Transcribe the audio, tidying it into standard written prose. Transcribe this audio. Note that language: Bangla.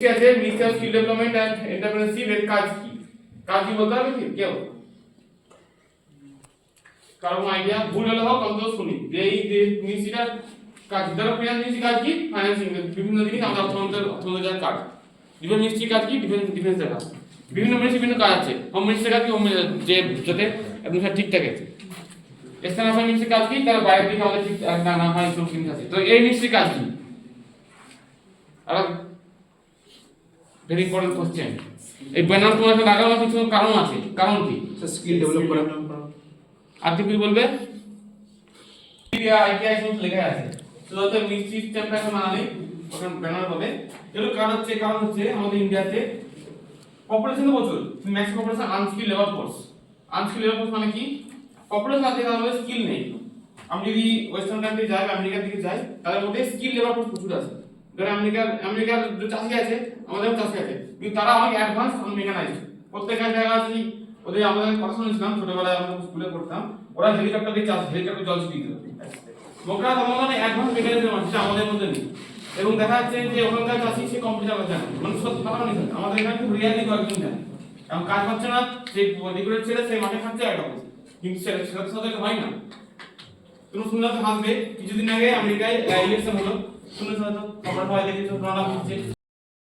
ঠিক আছে, ministry of skill development and entrepreneurship এর কাজ কি? কাজ কি বলতে হবে কি কেউ? কারো আইডিয়া? ভুল হলে হোক অন্তত শুনি যে এই যে মিনিস্ট্রিটার কাজ, ধরো ফিনান্স মিনিস্ট্রি কাজ কি? ফাইন্যান্সিং, বিভিন্ন জিনিস আমাদের অর্থমন্ত্রীর কাজ। ডিফেন্স মিনিস্ট্রি কাজ কি? ডিফেন্সের কাজ। বিভিন্ন মিনিস্ট্রি বিভিন্ন কাজ আছে। হোম মিনিস্ট্রি কাজ কি? হোম যে যাতে একদম সব ঠিক থাকে। এক্সটার্নাল অ্যাফেয়ার্স মিনিস্ট্রি কাজ কি? তার বাইরে থেকে আমাদের ঠিক না হয় সব জিনিস আছে। তো এই মিনিস্ট্রি কাজ কি? Are very important question. এই ব্যানার তোমার কাছে লাগানোর কিছু কারণ আছে। কারণ কি? স্কিল ডেভেলপ করা। আর কি বলবে? আইটিআই সব লেখা আছে। তো তো মিনিস্ট্রি সিস্টেমটা এখন আনে ওখানে ব্যানার হবে। এর কারণ হচ্ছে আমাদের ইন্ডিয়াতে পপুলেশন প্রচুর, max population unskilled labour force. Unskilled labour force মানে কি? পপুলেশন আছে তার মধ্যে স্কিল নেই। আমি যদি ওয়েস্টার্ন কান্ট্রি যাই, আমেরিকার দিকে যাই, তাদের মধ্যে স্কিল লেবার ফোর্স প্রচুর আছে। ধরো আমেরিকার যে চাষি আছে, আমাদেরও চাষি আছে, কিন্তু তারা অনেক অ্যাডভান্স মেকানাইজড। প্রত্যেকটা জায়গা আছে ওদের, আমাদের কথা শুনেছিলাম ছোটবেলায় আমরা স্কুলে পড়তাম, ওরা হেলিকপ্টার দিয়ে চাষ, হেলিকপ্টার জল ছিটিয়ে দিত। লোকরা মানে অ্যাডভান্স মেকানিজম আছে যেটা আমাদের মধ্যে নেই। এবং দেখা যাচ্ছে যে ওখানকার চাষি সে কম্পিউটার করছে না, মানে সত্যি কথা বলি আমাদের এখানে খুব রিয়ালি কয়েকজন জানে, এবং কাজ করছে না, যে ডিগ্রেড ছেড়ে সেই মাঠে খাচ্ছে একটা, কিন্তু সেটা সাথে হয় না। তুমি শুনলে তো হাসবে, কিছুদিন আগে আমেরিকায় ইলেকশন হলো, শুনেছ হয়তো খবর হয় দেখেছো, প্রণাম হচ্ছে